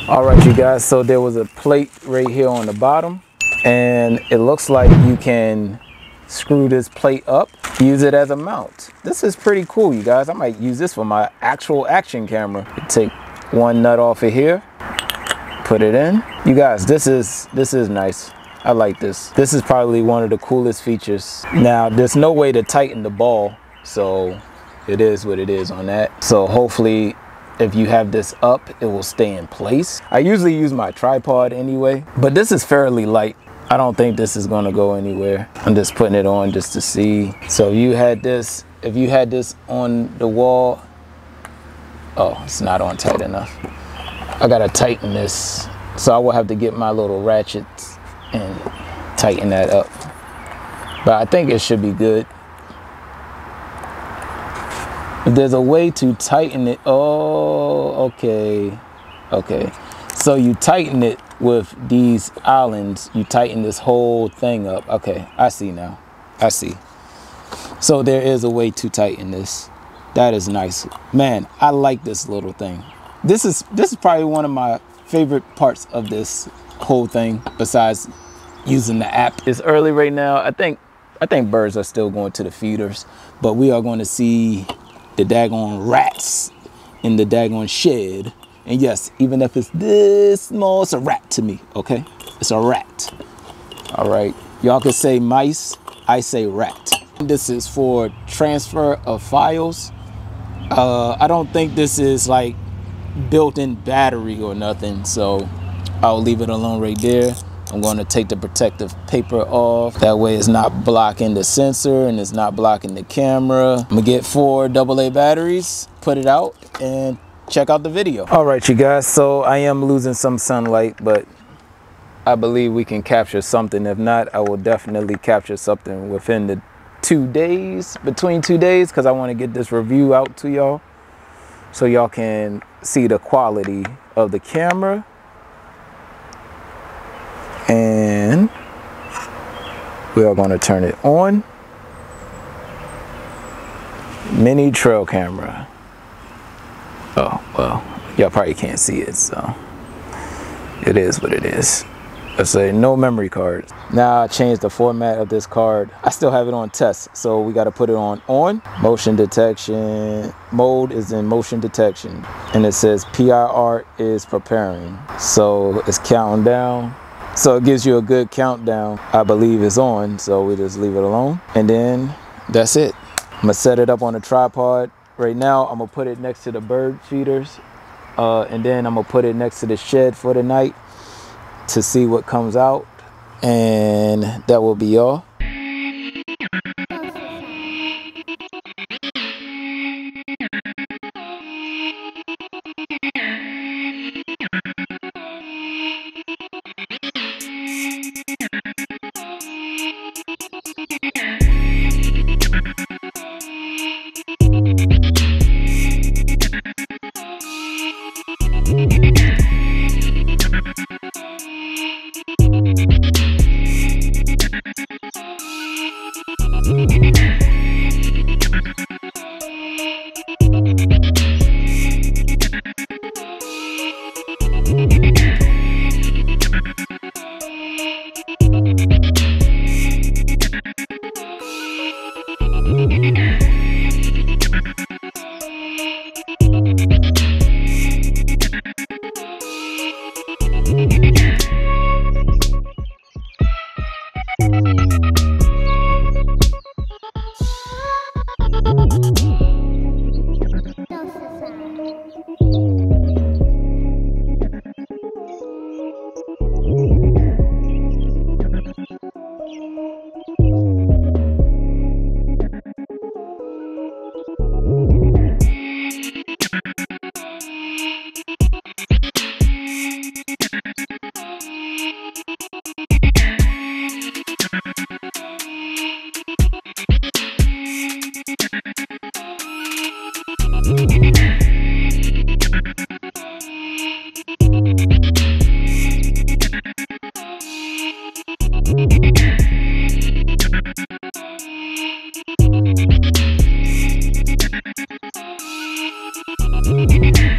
All right, you guys, so there was a plate right here on the bottom, and it looks like you can screw this plate up, use it as a mount. This is pretty cool, you guys. I might use this for my actual action camera. Take one nut off of here, put it in. You guys, this is nice. I like this. This is probably one of the coolest features. Now, there's no way to tighten the ball, so it is what it is on that. So hopefully, if you have this up, it will stay in place. I usually use my tripod anyway, but this is fairly light. I don't think this is gonna go anywhere. I'm just putting it on just to see. So if you had this on the wall, oh, it's not on tight enough. I gotta tighten this. So I will have to get my little ratchets and tighten that up. But I think it should be good. If there's a way to tighten it, oh, okay. So you tighten it with these islands, you tighten this whole thing up. Okay, I see now, I see. So there is a way to tighten this. That is nice. Man, I like this little thing. This is probably one of my favorite parts of this whole thing, besides using the app. It's early right now. I think birds are still going to the feeders, but we are going to see the daggone rats in the daggone shed. And yes, even if it's this small, it's a rat to me, okay? It's a rat. All right, y'all can say mice, I say rat. This is for transfer of files. I don't think this is like built-in battery or nothing, so I'll leave it alone right there. I'm going to take the protective paper off. That way it's not blocking the sensor and it's not blocking the camera. I'm gonna get 4 AA batteries, put it out, and check out the video. All right, you guys, so I am losing some sunlight, but I believe we can capture something. If not, I will definitely capture something within the 2 days, between 2 days, because I want to get this review out to y'all so y'all can see the quality of the camera. And we are going to turn it on. Mini trail camera. Oh, well, y'all probably can't see it, so it is what it is. Let's say no memory card. Now I changed the format of this card. I still have it on test, so we got to put it on motion detection. Mode is in motion detection, and it says PIR is preparing, so it's counting down. So it gives you a good countdown. I believe it's on, so we just leave it alone, and then that's it. I'm gonna set it up on a tripod. Right now, I'm gonna put it next to the bird feeders, and then I'm gonna put it next to the shed for the night to see what comes out, and that will be all.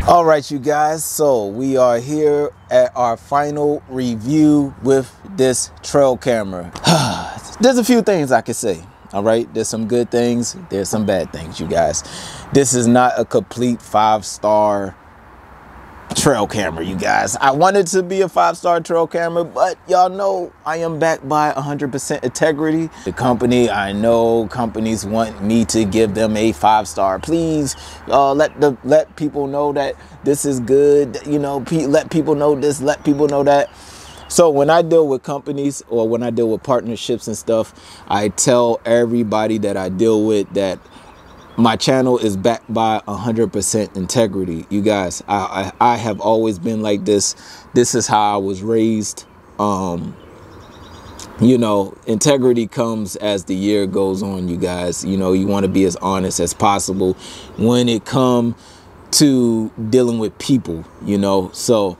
All right, you guys, so we are here at our final review with this trail camera. There's a few things I could say. All right, there's some good things, there's some bad things, you guys. This is not a complete 5-star trail camera, you guys. I wanted to be a 5-star trail camera, but y'all know I am backed by 100% integrity. The company, I know companies want me to give them a 5-star. Please let people know that this is good. You know, let people know this, let people know that. So when I deal with companies or when I deal with partnerships and stuff, I tell everybody that I deal with that my channel is backed by 100% integrity. You guys, I have always been like this. This is how I was raised. You know, integrity comes as the year goes on, you guys. You know, you want to be as honest as possible when it comes to dealing with people, you know. So,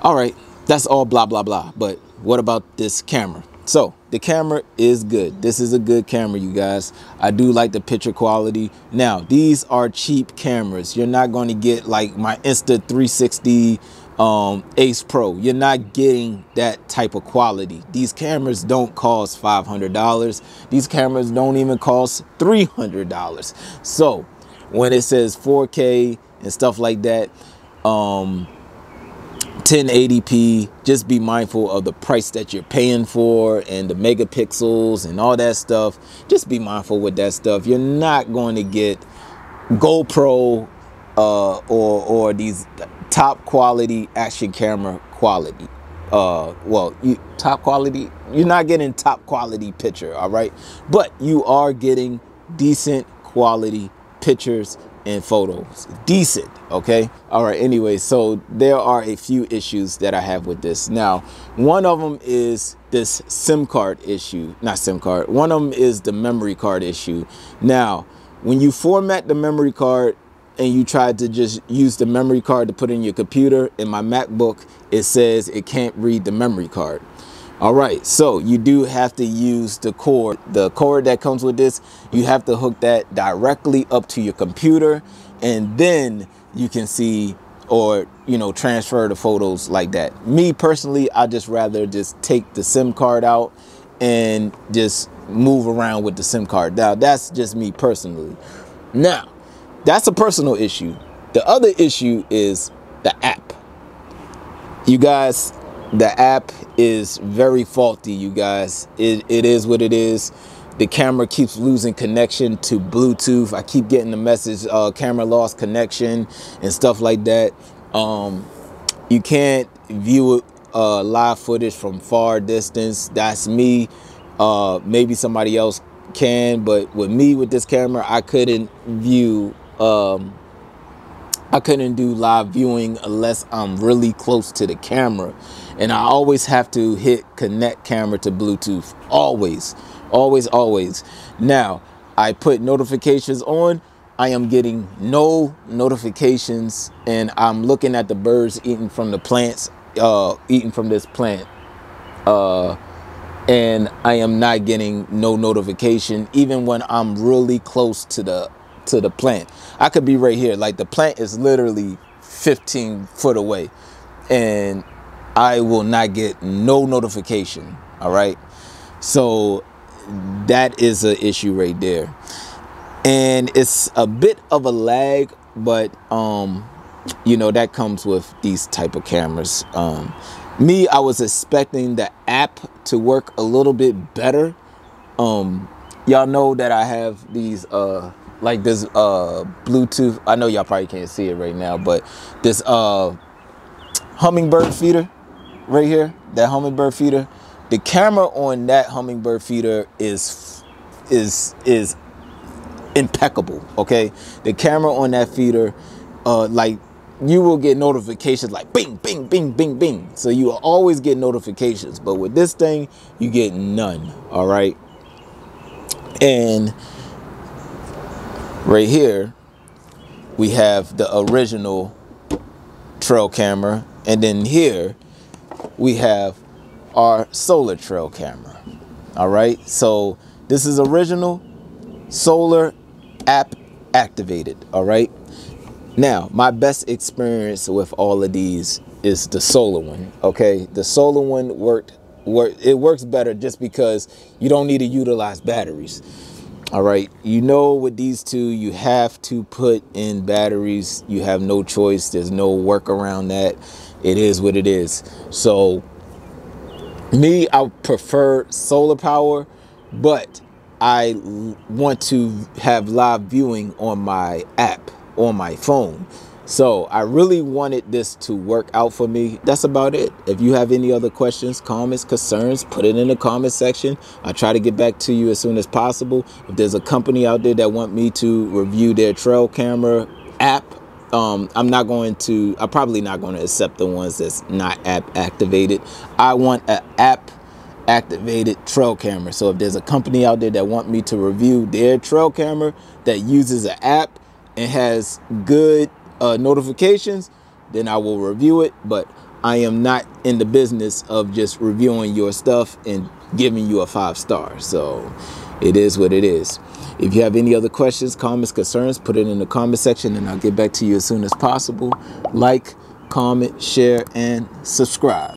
all right, that's all blah, blah, blah. But what about this camera? So the camera is good. This is a good camera, you guys. I do like the picture quality. Now, these are cheap cameras. You're not going to get like my Insta360 Ace Pro. You're not getting that type of quality. These cameras don't cost $500. These cameras don't even cost $300. So when it says 4K and stuff like that, 1080p, just be mindful of the price that you're paying for and the megapixels and all that stuff. Just be mindful with that stuff. You're not going to get GoPro or these top quality action camera quality. Top quality, you're not getting top quality picture, all right? But you are getting decent quality pictures and photos. Decent, okay? All right, anyway, so there are a few issues that I have with this. Now, one of them is this SIM card issue. Not SIM card. One of them is the memory card issue. Now, when you format the memory card and you try to just use the memory card to put in your computer, in my MacBook, it says it can't read the memory card. All right, so you do have to use the cord that comes with this. You have to hook that directly up to your computer, and then you can see or, you know, transfer the photos like that. Me personally, I just rather just take the SIM card out and just move around with the SIM card. Now, that's just me personally. Now, that's a personal issue. The other issue is the app. You guys, the app is very faulty, you guys. It is what it is. The camera keeps losing connection to Bluetooth. I keep getting the message, camera lost connection and stuff like that. You can't view live footage from far distance. That's me. Maybe somebody else can, but with me, with this camera, I couldn't view I couldn't do live viewing unless I'm really close to the camera. And I always have to hit connect camera to Bluetooth. Always, always, always. Now, I put notifications on. I am getting no notifications, and I'm looking at the birds eating from the plants, eating from this plant. And I am not getting no notification, even when I'm really close to the plant. I could be right here. Like, the plant is literally 15 foot away, and I will not get no notification. All right, so that is an issue right there, and it's a bit of a lag, but you know, that comes with these type of cameras. Me, I was expecting the app to work a little bit better. Y'all know that I have these like this Bluetooth, I know y'all probably can't see it right now, but this hummingbird feeder right here, that hummingbird feeder, the camera on that hummingbird feeder is impeccable. Okay, the camera on that feeder, like, you will get notifications like bing, bing, bing, bing, bing. So you will always get notifications, but with this thing, you get none. All right, and right here, we have the original trail camera. And then here, we have our solar trail camera. All right. So this is original, solar, app activated. All right. Now, my best experience with all of these is the solar one. Okay, the solar one it works better just because you don't need to utilize batteries. All right, you know, with these two, you have to put in batteries. You have no choice. There's no work around that. It is what it is. So me, I prefer solar power, but I want to have live viewing on my app on my phone. So I really wanted this to work out for me. That's about it. If you have any other questions, comments, concerns, put it in the comment section. I'll try to get back to you as soon as possible. If there's a company out there that want me to review their trail camera app, I'm probably not going to accept the ones that's not app activated. I want an app activated trail camera. So if there's a company out there that want me to review their trail camera that uses an app and has good notifications, then I will review it. But I am not in the business of just reviewing your stuff and giving you a 5-star. So it is what it is. If you have any other questions, comments, concerns, put it in the comment section and I'll get back to you as soon as possible. Like, comment, share, and subscribe.